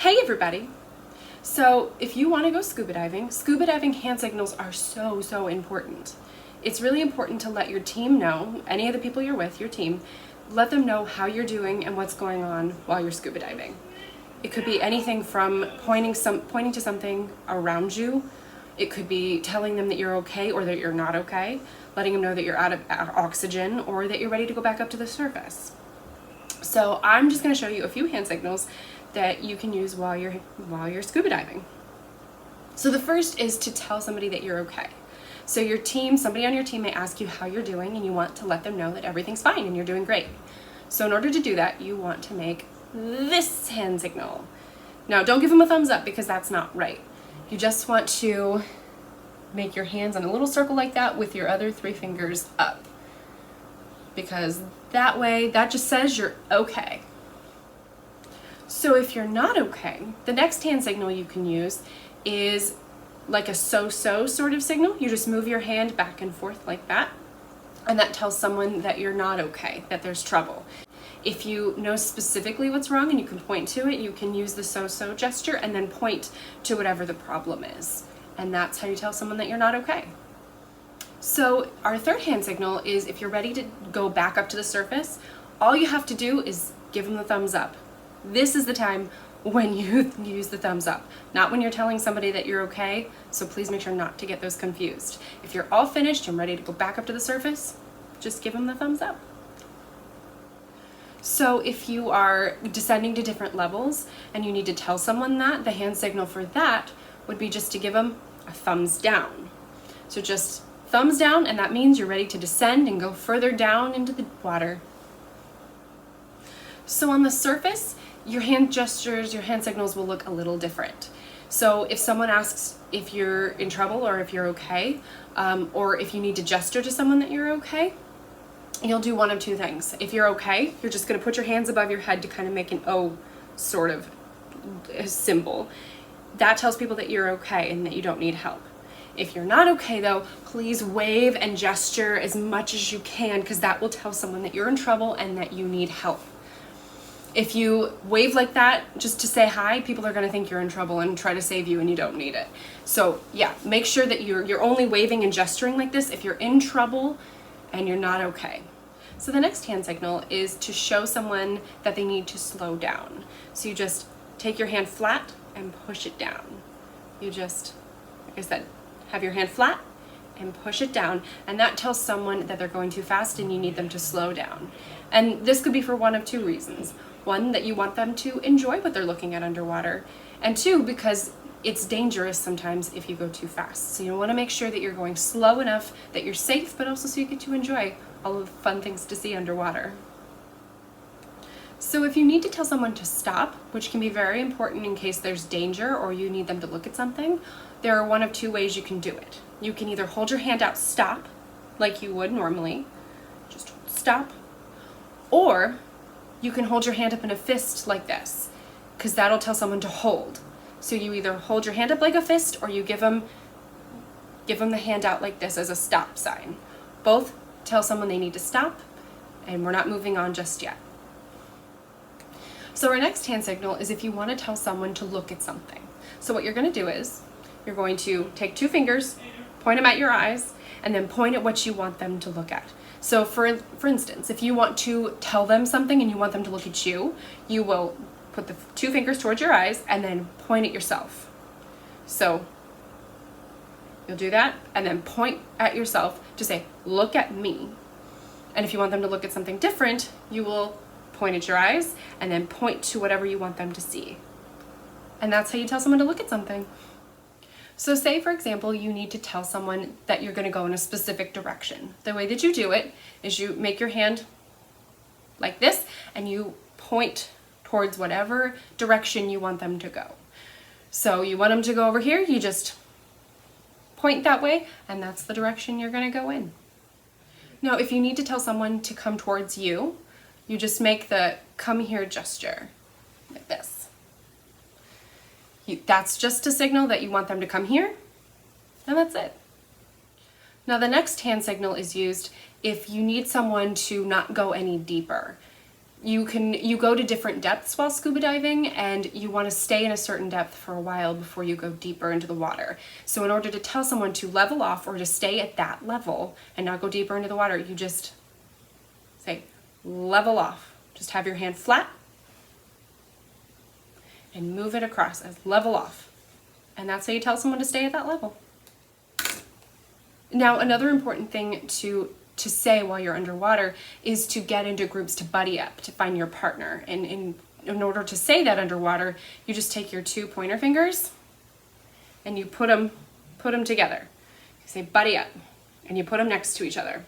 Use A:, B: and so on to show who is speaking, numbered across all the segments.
A: Hey everybody! So if you want to go scuba diving hand signals are so important. It's really important to let your team know, any of the people you're with, your team, let them know how you're doing and what's going on while you're scuba diving. It could be anything from pointing to something around you. It could be telling them that you're okay or that you're not okay, letting them know that you're out of oxygen or that you're ready to go back up to the surface. So I'm just going to show you a few hand signals that you can use while you're scuba diving. So the first is to tell somebody that you're okay. So your team, somebody on your team may ask you how you're doing and you want to let them know that everything's fine and you're doing great. So in order to do that, you want to make this hand signal. Now don't give them a thumbs up because that's not right. You just want to make your hands in a little circle like that with your other 3 fingers up. Because that way, that just says you're okay. So if you're not okay, the next hand signal you can use is like a so-so sort of signal. You just move your hand back and forth like that, and that tells someone that you're not okay, that there's trouble. If you know specifically what's wrong and you can point to it, you can use the so-so gesture and then point to whatever the problem is. And that's how you tell someone that you're not okay. So our third hand signal is if you're ready to go back up to the surface, all you have to do is give them the thumbs up. This is the time when you use the thumbs up, not when you're telling somebody that you're okay, so please make sure not to get those confused. If you're all finished and ready to go back up to the surface, just give them the thumbs up. So if you are descending to different levels and you need to tell someone that, the hand signal for that would be just to give them a thumbs down. So just thumbs down, and that means you're ready to descend and go further down into the water. So on the surface, your hand gestures, your hand signals will look a little different. So if someone asks if you're in trouble or if you're okay, or if you need to gesture to someone that you're okay, you'll do one of 2 things. If you're okay, you're just going to put your hands above your head to kind of make an O sort of symbol. That tells people that you're okay and that you don't need help. If you're not okay though, please wave and gesture as much as you can, because that will tell someone that you're in trouble and that you need help. If you wave like that just to say hi, people are going to think you're in trouble and try to save you and you don't need it. So yeah, make sure that you're only waving and gesturing like this if you're in trouble and you're not okay. So the next hand signal is to show someone that they need to slow down. So you just take your hand flat and push it down. You just, like I said, have your hand flat and push it down, and that tells someone that they're going too fast and you need them to slow down. And this could be for one of 2 reasons. 1, that you want them to enjoy what they're looking at underwater, and 2, because it's dangerous sometimes if you go too fast. So you want to make sure that you're going slow enough that you're safe, but also so you get to enjoy all of the fun things to see underwater. So if you need to tell someone to stop, which can be very important in case there's danger or you need them to look at something, there are one of 2 ways you can do it. You can either hold your hand out, stop, like you would normally, just stop, or you can hold your hand up in a fist like this, because that'll tell someone to hold. So you either hold your hand up like a fist or you give them the hand out like this as a stop sign. Both tell someone they need to stop, and we're not moving on just yet. So our next hand signal is if you want to tell someone to look at something. So what you're going to do is you're going to take 2 fingers, point them at your eyes, and then point at what you want them to look at. So for instance, if you want to tell them something and you want them to look at you, you will put the 2 fingers towards your eyes and then point at yourself. So you'll do that and then point at yourself to say, look at me. And if you want them to look at something different, you will point at your eyes and then point to whatever you want them to see. And that's how you tell someone to look at something. So say, for example, you need to tell someone that you're going to go in a specific direction. The way that you do it is you make your hand like this and you point towards whatever direction you want them to go. So you want them to go over here, you just point that way, and that's the direction you're going to go in. Now, if you need to tell someone to come towards you, you just make the come here gesture like this. That's just a signal that you want them to come here, and that's it. Now the next hand signal is used if you need someone to not go any deeper. You go to different depths while scuba diving, and you want to stay in a certain depth for a while before you go deeper into the water. So in order to tell someone to level off or to stay at that level and not go deeper into the water, you just say level off. Just have your hand flat and move it across as level off. And that's how you tell someone to stay at that level. Now, another important thing to say while you're underwater is to get into groups to buddy up, to find your partner. And in order to say that underwater, you just take your 2 pointer fingers and you put them together. You say buddy up, and you put them next to each other.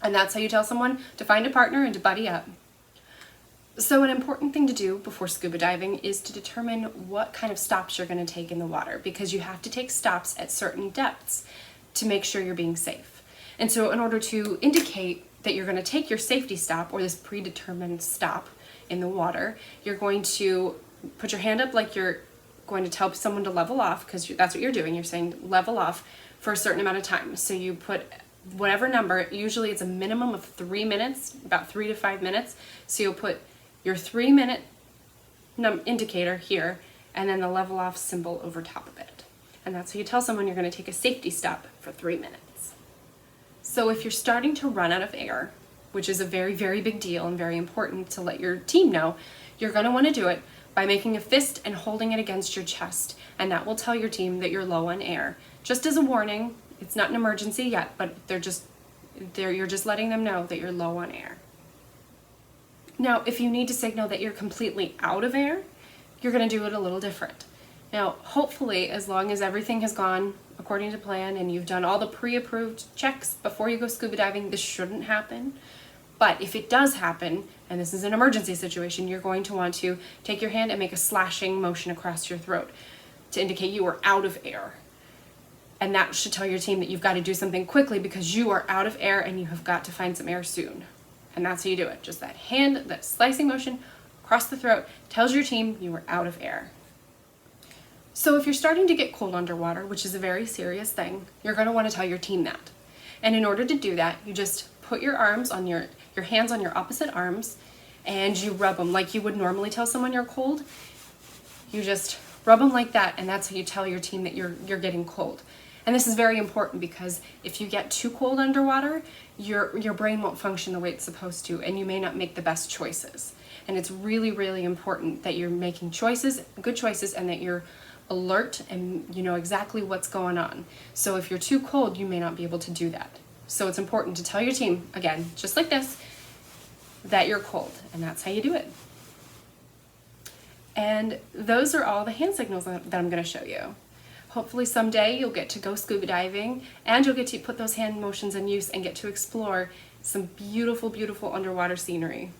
A: And that's how you tell someone to find a partner and to buddy up. So an important thing to do before scuba diving is to determine what kind of stops you're going to take in the water, because you have to take stops at certain depths to make sure you're being safe. And so in order to indicate that you're going to take your safety stop, or this predetermined stop in the water, you're going to put your hand up like you're going to tell someone to level off, because that's what you're doing. You're saying level off for a certain amount of time. So you put whatever number, usually it's a minimum of 3 minutes, about 3 to 5 minutes. So you'll put your 3-minute indicator here, and then the level off symbol over top of it. And that's how you tell someone you're going to take a safety stop for 3 minutes. So if you're starting to run out of air, which is a very, very big deal and very important to let your team know, you're going to want to do it by making a fist and holding it against your chest. And that will tell your team that you're low on air. Just as a warning, it's not an emergency yet, but you're just letting them know that you're low on air. Now, if you need to signal that you're completely out of air, you're going to do it a little different. Now, hopefully, as long as everything has gone according to plan and you've done all the pre-approved checks before you go scuba diving, this shouldn't happen. But if it does happen, and this is an emergency situation, you're going to want to take your hand and make a slashing motion across your throat to indicate you are out of air. And that should tell your team that you've got to do something quickly because you are out of air and you have got to find some air soon. And that's how you do it. Just that hand, that slicing motion across the throat tells your team you are out of air. So if you're starting to get cold underwater, which is a very serious thing, you're going to want to tell your team that. And in order to do that, you just put your arms on your hands on your opposite arms, and you rub them like you would normally tell someone you're cold. You just rub them like that, and that's how you tell your team that you're getting cold. And this is very important because if you get too cold underwater, your brain won't function the way it's supposed to, and you may not make the best choices. And it's really, really important that you're making choices, good choices, and that you're alert and you know exactly what's going on. So if you're too cold, you may not be able to do that. So it's important to tell your team, again, just like this, that you're cold, and that's how you do it. And those are all the hand signals that I'm going to show you. Hopefully someday you'll get to go scuba diving and you'll get to put those hand motions in use and get to explore some beautiful, beautiful underwater scenery.